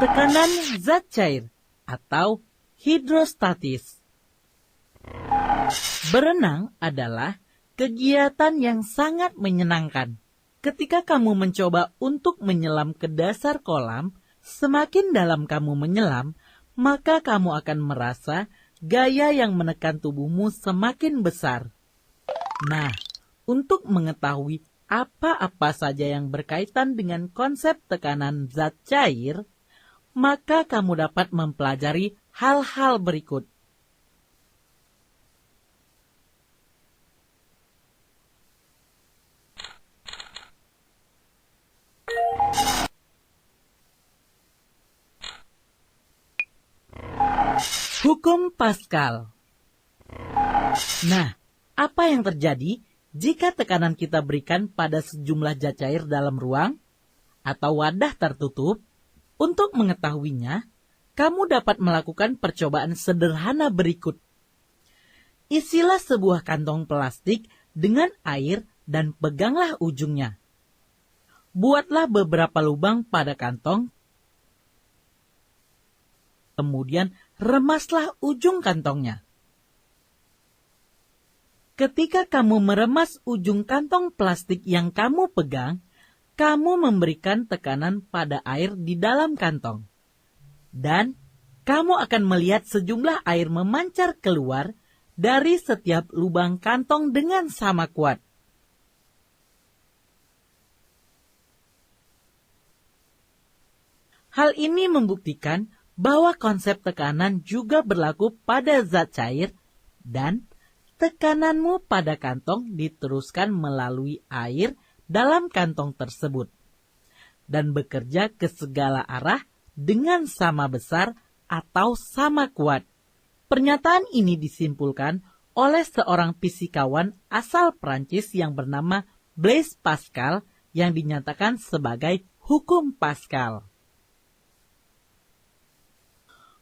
Tekanan zat cair atau hidrostatis. Berenang adalah kegiatan yang sangat menyenangkan. Ketika kamu mencoba untuk menyelam ke dasar kolam, semakin dalam kamu menyelam, maka kamu akan merasa gaya yang menekan tubuhmu semakin besar. Nah, untuk mengetahui apa-apa saja yang berkaitan dengan konsep tekanan zat cair, maka kamu dapat mempelajari hal-hal berikut. Hukum Pascal. Nah, apa yang terjadi jika tekanan kita berikan pada sejumlah zat cair dalam ruang atau wadah tertutup? Untuk mengetahuinya, kamu dapat melakukan percobaan sederhana berikut. Isilah sebuah kantong plastik dengan air dan peganglah ujungnya. Buatlah beberapa lubang pada kantong. Kemudian remaslah ujung kantongnya. Ketika kamu meremas ujung kantong plastik yang kamu pegang, kamu memberikan tekanan pada air di dalam kantong. Dan kamu akan melihat sejumlah air memancar keluar dari setiap lubang kantong dengan sama kuat. Hal ini membuktikan bahwa konsep tekanan juga berlaku pada zat cair dan tekananmu pada kantong diteruskan melalui air dalam kantong tersebut dan bekerja ke segala arah dengan sama besar atau sama kuat. Pernyataan ini disimpulkan oleh seorang fisikawan asal Prancis yang bernama Blaise Pascal yang dinyatakan sebagai hukum Pascal.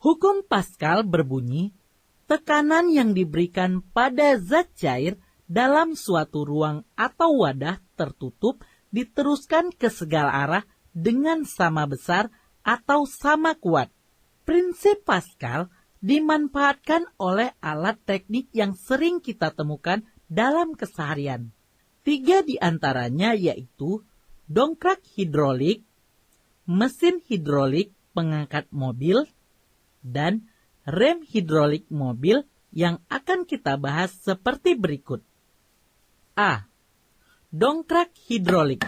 Hukum Pascal berbunyi, tekanan yang diberikan pada zat cair dalam suatu ruang atau wadah tertutup diteruskan ke segala arah dengan sama besar atau sama kuat. Prinsip Pascal dimanfaatkan oleh alat teknik yang sering kita temukan dalam keseharian. 3 di antaranya yaitu dongkrak hidrolik, mesin hidrolik pengangkat mobil, dan rem hidrolik mobil yang akan kita bahas seperti berikut. A. Dongkrak hidrolik.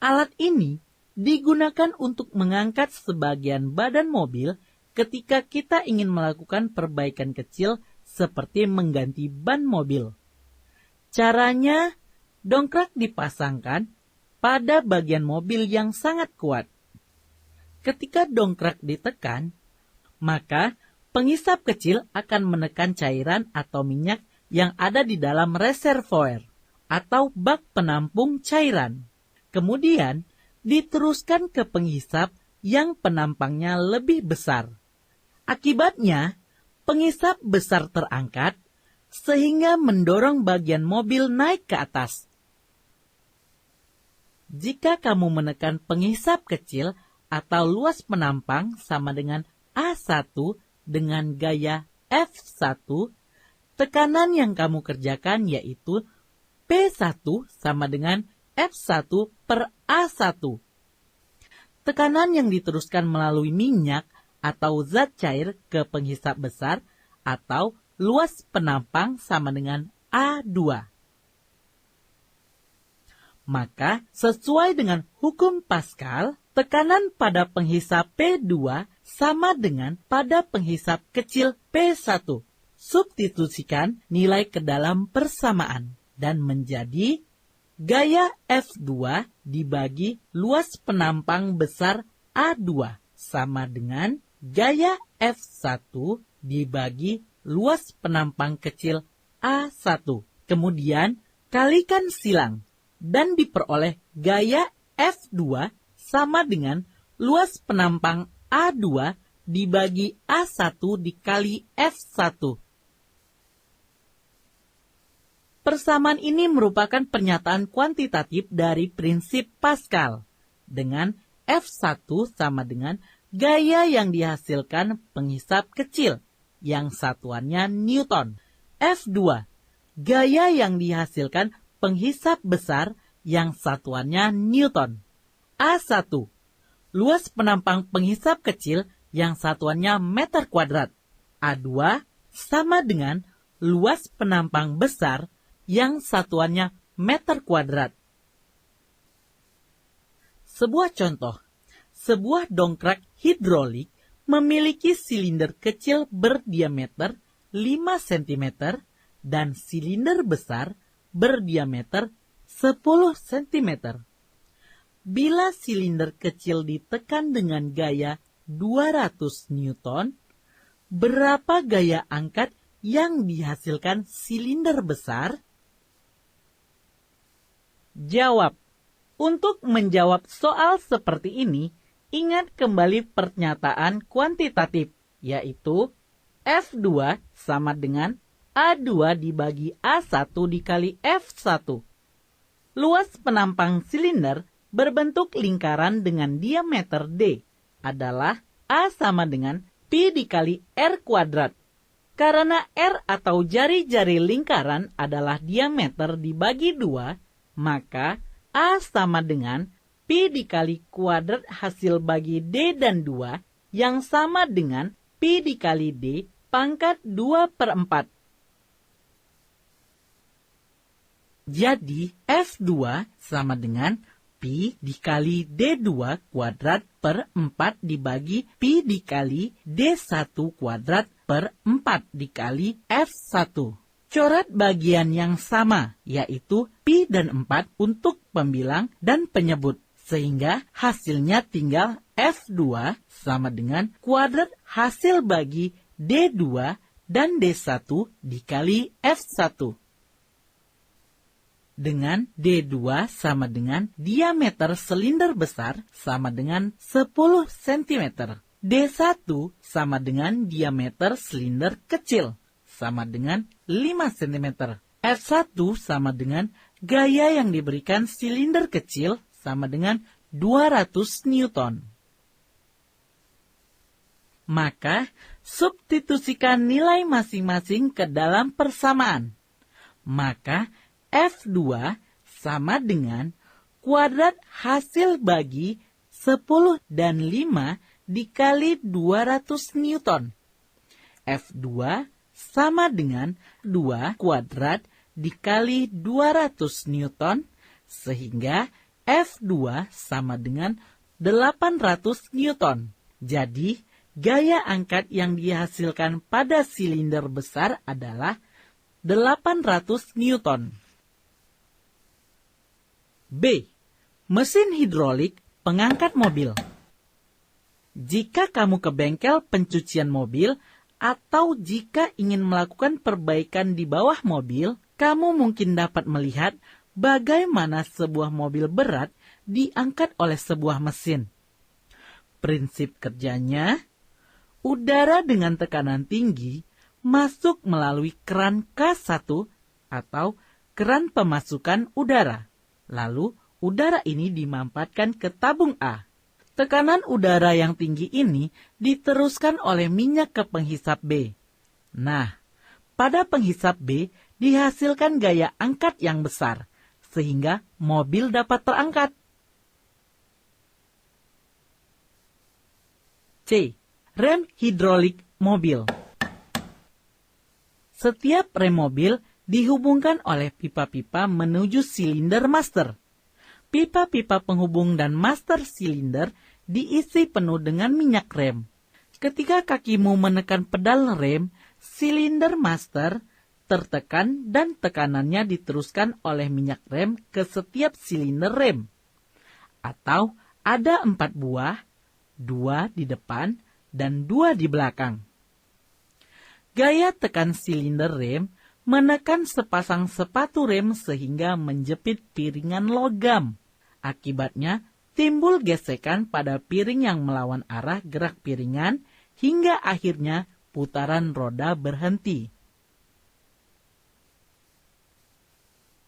Alat ini digunakan untuk mengangkat sebagian badan mobil ketika kita ingin melakukan perbaikan kecil seperti mengganti ban mobil. Caranya, dongkrak dipasangkan pada bagian mobil yang sangat kuat. Ketika dongkrak ditekan, maka pengisap kecil akan menekan cairan atau minyak yang ada di dalam reservoir atau bak penampung cairan. Kemudian diteruskan ke pengisap yang penampangnya lebih besar. Akibatnya, pengisap besar terangkat sehingga mendorong bagian mobil naik ke atas. Jika kamu menekan pengisap kecil atau luas penampang sama dengan A1 dengan gaya F1, tekanan yang kamu kerjakan yaitu P1 sama dengan F1 per A1. Tekanan yang diteruskan melalui minyak atau zat cair ke penghisap besar atau luas penampang sama dengan A2. Maka, sesuai dengan hukum Pascal, tekanan pada penghisap P2 sama dengan pada penghisap kecil P1. Substitusikan nilai ke dalam persamaan dan menjadi gaya F2 dibagi luas penampang besar A2 sama dengan gaya F1 dibagi luas penampang kecil A1. Kemudian kalikan silang dan diperoleh gaya F2 sama dengan luas penampang A2 dibagi A1 dikali F1. Persamaan ini merupakan pernyataan kuantitatif dari prinsip Pascal, dengan F1 sama dengan gaya yang dihasilkan penghisap kecil yang satuannya Newton. F2, gaya yang dihasilkan penghisap besar yang satuannya Newton. A1, luas penampang penghisap kecil yang satuannya meter kuadrat. A2 sama dengan luas penampang besar yang satuannya meter kuadrat. Sebuah contoh, sebuah dongkrak hidrolik memiliki silinder kecil berdiameter 5 cm dan silinder besar berdiameter 10 cm. Bila silinder kecil ditekan dengan gaya 200 Newton, berapa gaya angkat yang dihasilkan silinder besar? Jawab. Untuk menjawab soal seperti ini, ingat kembali pernyataan kuantitatif, yaitu F2 sama dengan A2 dibagi A1 dikali F1. Luas penampang silinder berbentuk lingkaran dengan diameter D adalah A sama dengan Pi dikali R kuadrat. Karena R atau jari-jari lingkaran adalah diameter dibagi 2, maka A sama dengan Pi dikali kuadrat hasil bagi D dan 2 yang sama dengan Pi dikali D pangkat 2/4. Jadi F2 sama dengan Pi dikali D2 kuadrat per 4 dibagi Pi dikali D1 kuadrat per 4 dikali F1. Coret bagian yang sama, yaitu Pi dan 4 untuk pembilang dan penyebut. Sehingga hasilnya tinggal F2 sama dengan kuadrat hasil bagi D2 dan D1 dikali F1. Dengan D2 sama dengan diameter silinder besar sama dengan 10 cm. D1 sama dengan diameter silinder kecil sama dengan 5 cm. F1 sama dengan gaya yang diberikan silinder kecil sama dengan 200 Newton. Maka, substitusikan nilai masing-masing ke dalam persamaan. Maka, F2 sama dengan kuadrat hasil bagi 10 dan 5 dikali 200 Newton. F2 sama dengan 2 kuadrat dikali 200 Newton, sehingga F2 sama dengan 800 Newton. Jadi, gaya angkat yang dihasilkan pada silinder besar adalah 800 Newton. B. Mesin hidrolik pengangkat mobil. Jika kamu ke bengkel pencucian mobil atau jika ingin melakukan perbaikan di bawah mobil, kamu mungkin dapat melihat bagaimana sebuah mobil berat diangkat oleh sebuah mesin. Prinsip kerjanya, udara dengan tekanan tinggi masuk melalui keran K1 atau keran pemasukan udara. Lalu, udara ini dimampatkan ke tabung A. Tekanan udara yang tinggi ini diteruskan oleh minyak ke penghisap B. Nah, pada penghisap B dihasilkan gaya angkat yang besar, sehingga mobil dapat terangkat. C. Rem hidrolik mobil. Setiap rem mobil dihubungkan oleh pipa-pipa menuju silinder master. Pipa-pipa penghubung dan master silinder diisi penuh dengan minyak rem. Ketika kakimu menekan pedal rem, silinder master tertekan dan tekanannya diteruskan oleh minyak rem ke setiap silinder rem. Atau ada 4 buah, 2 di depan dan 2 di belakang. Gaya tekan silinder rem menekan sepasang sepatu rem sehingga menjepit piringan logam. Akibatnya, timbul gesekan pada piring yang melawan arah gerak piringan hingga akhirnya putaran roda berhenti.